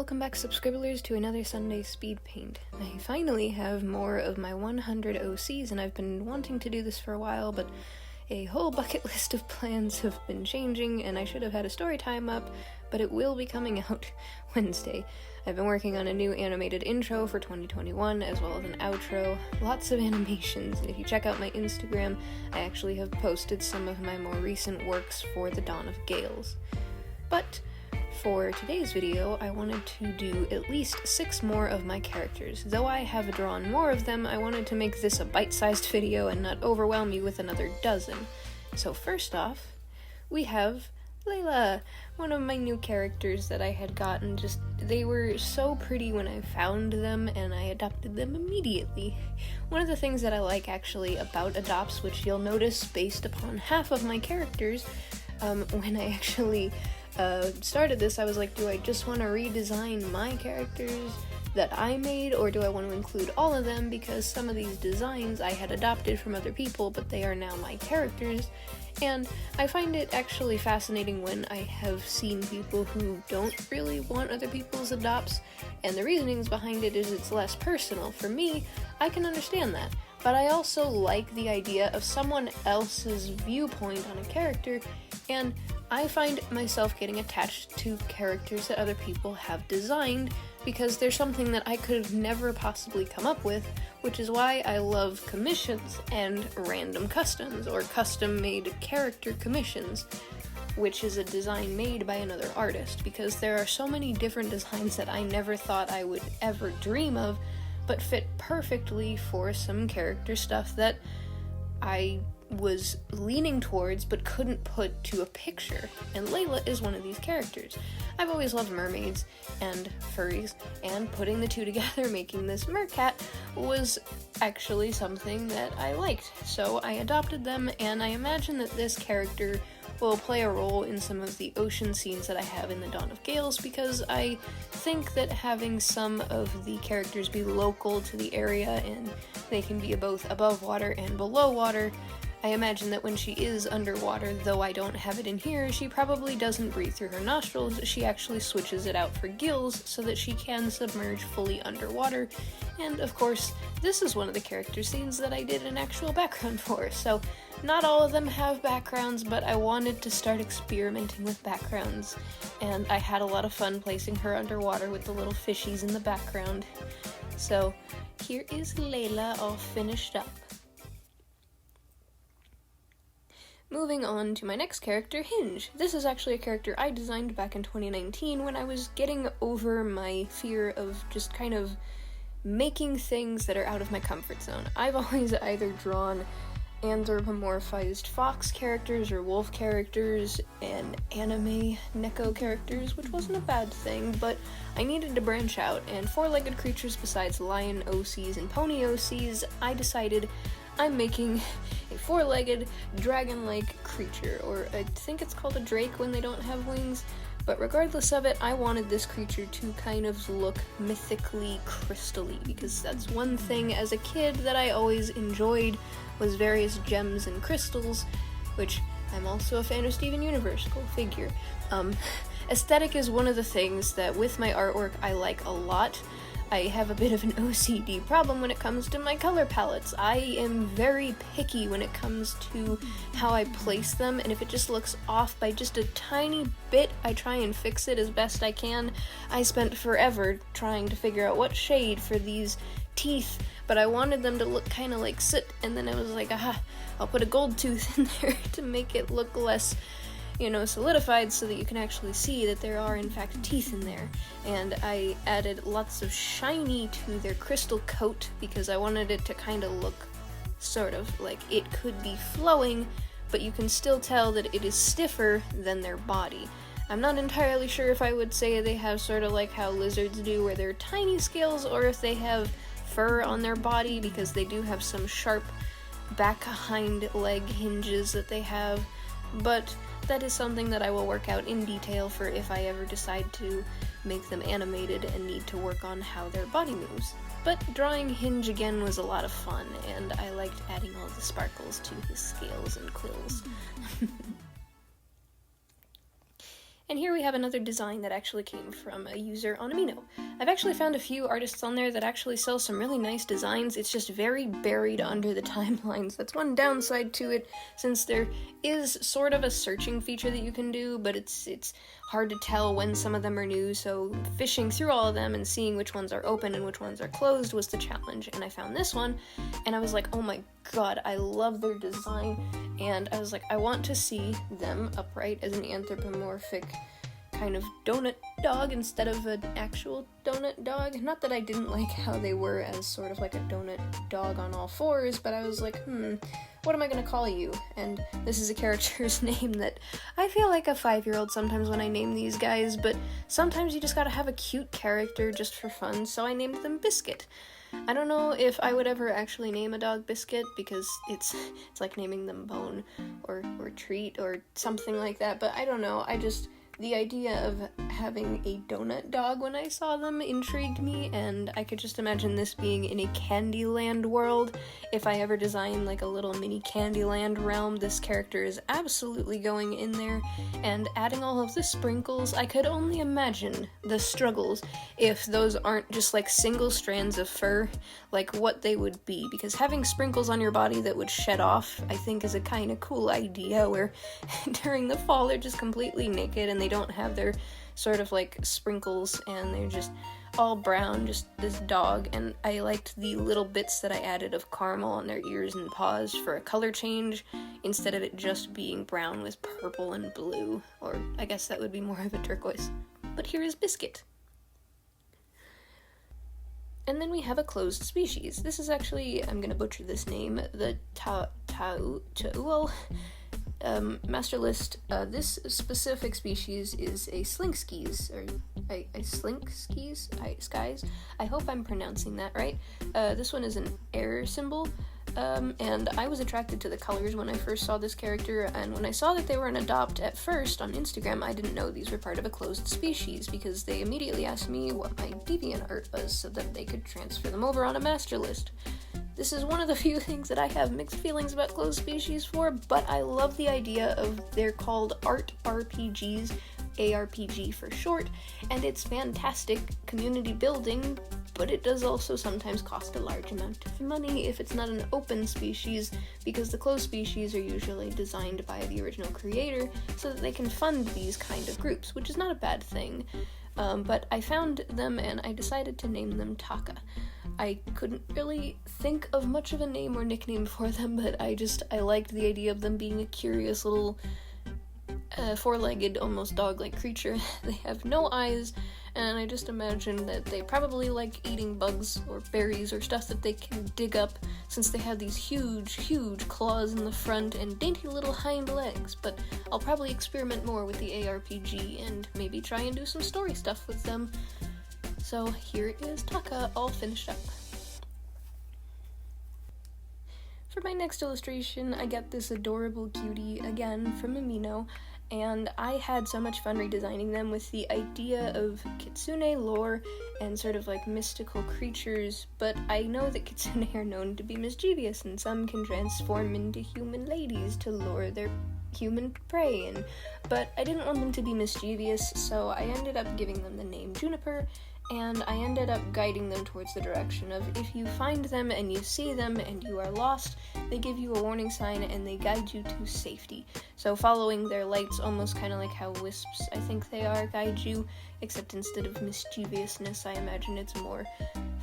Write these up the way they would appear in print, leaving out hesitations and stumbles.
welcome back subscribers to another Sunday speed paint. I finally have more of my 100 OCs, and I've been wanting to do this for a while, but a whole bucket list of plans have been changing, and I should have had a story time up, but it will be coming out Wednesday. I've been working on a new animated intro for 2021, as well as an outro, lots of animations. If you check out my Instagram, I actually have posted some of my more recent works for the Dawn of Gales. But for today's video, I wanted to do at least 6 more of my characters. Though I have drawn more of them, I wanted to make this a bite-sized video and not overwhelm you with another dozen. So first off, we have Layla, one of my new characters that I had gotten. They were so pretty when I found them, and I adopted them immediately. One of the things that I like actually about adopts, which you'll notice based upon half of my characters, when I actually started this, I was like, do I just want to redesign my characters that I made, or do I want to include all of them, because some of these designs I had adopted from other people, but they are now my characters. And I find it actually fascinating when I have seen people who don't really want other people's adopts, and the reasonings behind it is it's less personal. For me, I can understand that, but I also like the idea of someone else's viewpoint on a character, and I find myself getting attached to characters that other people have designed because there's something that I could have never possibly come up with, which is why I love commissions and random customs, or custom-made character commissions, which is a design made by another artist, because there are so many different designs that I never thought I would ever dream of, but fit perfectly for some character stuff that I was leaning towards but couldn't put to a picture, and Layla is one of these characters. I've always loved mermaids and furries, and putting the two together, making this mercat, was actually something that I liked, so I adopted them, and I imagine that this character will play a role in some of the ocean scenes that I have in the Dawn of Gales, because I think that having some of the characters be local to the area, and they can be both above water and below water, I imagine that when she is underwater, though I don't have it in here, she probably doesn't breathe through her nostrils. She actually switches it out for gills so that she can submerge fully underwater. And of course, this is one of the character scenes that I did an actual background for, so not all of them have backgrounds, but I wanted to start experimenting with backgrounds, and I had a lot of fun placing her underwater with the little fishies in the background. So here is Layla all finished up. Moving on to my next character, Hinge. This is actually a character I designed back in 2019 when I was getting over my fear of just kind of making things that are out of my comfort zone. I've always either drawn anthropomorphized fox characters or wolf characters and anime neko characters, which wasn't a bad thing, but I needed to branch out, and 4-legged creatures besides lion OCs and pony OCs, I decided I'm making a 4-legged dragon-like creature, or I think it's called a drake when they don't have wings, but regardless of it, I wanted this creature to kind of look mythically crystal-y, because that's one thing as a kid that I always enjoyed, was various gems and crystals, which I'm also a fan of Steven Universe, go figure. Aesthetic is one of the things that with my artwork I like a lot. I have a bit of an OCD problem when it comes to my color palettes. I am very picky when it comes to how I place them, and if it just looks off by just a tiny bit, I try and fix it as best I can. I spent forever trying to figure out what shade for these teeth, but I wanted them to look kind of like soot, and then I was like, aha, I'll put a gold tooth in there to make it look less, solidified, so that you can actually see that there are in fact teeth in there. And I added lots of shiny to their crystal coat because I wanted it to kind of look sort of like it could be flowing, but you can still tell that it is stiffer than their body. I'm not entirely sure if I would say they have sort of like how lizards do, where they're tiny scales, or if they have fur on their body, because they do have some sharp back hind leg hinges that they have, but that is something that I will work out in detail for if I ever decide to make them animated and need to work on how their body moves. But drawing Hinge again was a lot of fun, and I liked adding all the sparkles to his scales and quills. And here we have another design that actually came from a user on Amino. I've actually found a few artists on there that actually sell some really nice designs. It's just very buried under the timelines. That's one downside to it, since there is sort of a searching feature that you can do, but it's hard to tell when some of them are new, so fishing through all of them and seeing which ones are open and which ones are closed was the challenge. And I found this one, and I was like, oh my god, I love their design, and I was like, I want to see them upright as an anthropomorphic kind of donut dog instead of an actual donut dog. Not that I didn't like how they were as sort of like a donut dog on all fours, but I was like, what am I gonna call you? And this is a character's name that I feel like a 5-year-old sometimes when I name these guys, but sometimes you just gotta have a cute character just for fun, so I named them Biscuit. I don't know if I would ever actually name a dog Biscuit, because it's like naming them Bone or Treat or something like that, but I don't know, the idea of having a donut dog when I saw them intrigued me, and I could just imagine this being in a Candyland world. If I ever design like a little mini Candyland realm, this character is absolutely going in there, and adding all of the sprinkles, I could only imagine the struggles if those aren't just like single strands of fur, like what they would be, because having sprinkles on your body that would shed off, I think is a kind of cool idea, where during the fall they're just completely naked and they don't have their sort of like sprinkles and they're just all brown, just this dog. And I liked the little bits that I added of caramel on their ears and paws for a color change, instead of it just being brown with purple and blue, or I guess that would be more of a turquoise. But here is Biscuit. And then we have a closed species. This is actually, I'm gonna butcher this name, the Ta'uel master list. This specific species is a slinkskis, or a slinkskis, skies. I hope I'm pronouncing that right. This one is an air symbol, and I was attracted to the colors when I first saw this character, and when I saw that they were an adopt at first on Instagram, I didn't know these were part of a closed species, because they immediately asked me what my DeviantArt was so that they could transfer them over on a master list. This is one of the few things that I have mixed feelings about closed species for, but I love the idea of, they're called art RPGs, ARPG for short, and it's fantastic community building, but it does also sometimes cost a large amount of money if it's not an open species, because the closed species are usually designed by the original creator so that they can fund these kind of groups, which is not a bad thing. But I found them and I decided to name them Taka. I couldn't really think of much of a name or nickname for them, but I liked the idea of them being a curious little four-legged, almost dog-like creature. They have no eyes, and I just imagine that they probably like eating bugs or berries or stuff that they can dig up, since they have these huge claws in the front and dainty little hind legs. But I'll probably experiment more with the ARPG and maybe try and do some story stuff with them. So here is Taka all finished up. For my next illustration, I got this adorable cutie, again, from Amino, and I had so much fun redesigning them with the idea of kitsune lore and sort of like mystical creatures, but I know that kitsune are known to be mischievous, and some can transform into human ladies to lure their human prey in, but I didn't want them to be mischievous, so I ended up giving them the name Juniper, and I ended up guiding them towards the direction of, if you find them and you see them and you are lost, they give you a warning sign and they guide you to safety. So following their lights, almost kind of like how wisps, I think they are, guide you, except instead of mischievousness, I imagine it's more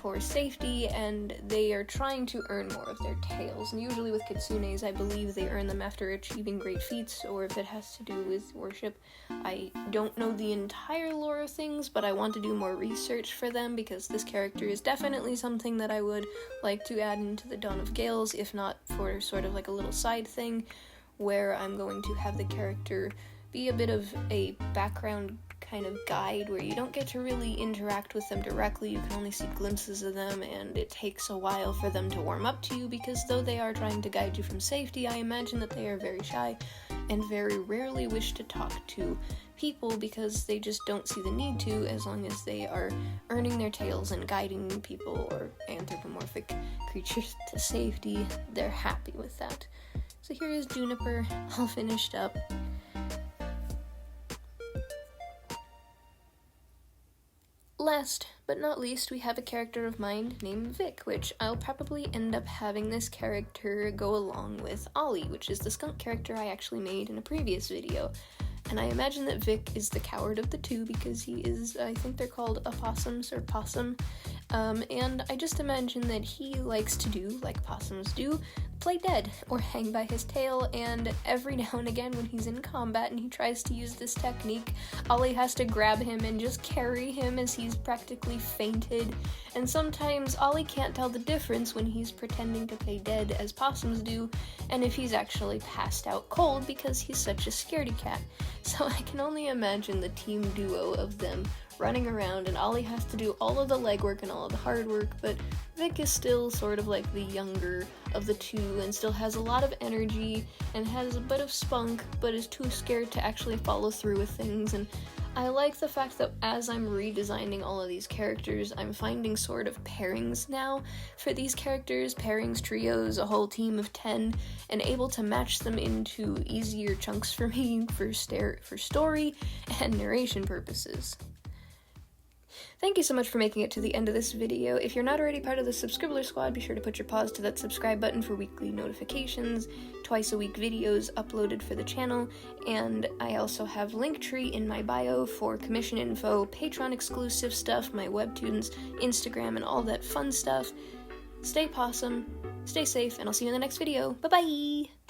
for safety, and they are trying to earn more of their tails. And usually with kitsunes, I believe they earn them after achieving great feats, or if it has to do with worship. I don't know the entire lore of things, but I want to do more research for them, because this character is definitely something that I would like to add into the Dawn of Gales, if not for sort of like a little side thing, where I'm going to have the character be a bit of a background kind of guide, where you don't get to really interact with them directly, you can only see glimpses of them, and it takes a while for them to warm up to you, because though they are trying to guide you from safety, I imagine that they are very shy and very rarely wish to talk to people, because they just don't see the need to, as long as they are earning their tails and guiding people or anthropomorphic creatures to safety. They're happy with that. So here is Juniper, all finished up. Last but not least, we have a character of mine named Vic, which I'll probably end up having this character go along with Ollie, which is the skunk character I actually made in a previous video. And I imagine that Vic is the coward of the two because he is, I think they're called opossums or possum. And I just imagine that he likes to do, like possums do, play dead or hang by his tail, and every now and again when he's in combat and he tries to use this technique, Ollie has to grab him and just carry him as he's practically fainted, and sometimes Ollie can't tell the difference when he's pretending to play dead as possums do, and if he's actually passed out cold because he's such a scaredy cat. So I can only imagine the team duo of them running around, and Ollie has to do all of the legwork and all of the hard work, but Vic is still sort of like the younger of the two and still has a lot of energy and has a bit of spunk, but is too scared to actually follow through with things. And I like the fact that as I'm redesigning all of these characters, I'm finding sort of pairings now for these characters, pairings, trios, a whole team of 10, and able to match them into easier chunks for me for story and narration purposes. Thank you so much for making it to the end of this video. If you're not already part of the Subscribbler Squad, be sure to put your paws to that subscribe button for weekly notifications, twice a week videos uploaded for the channel, and I also have Linktree in my bio for commission info, Patreon exclusive stuff, my webtoons, Instagram, and all that fun stuff. Stay possum, stay safe, and I'll see you in the next video. Bye-bye!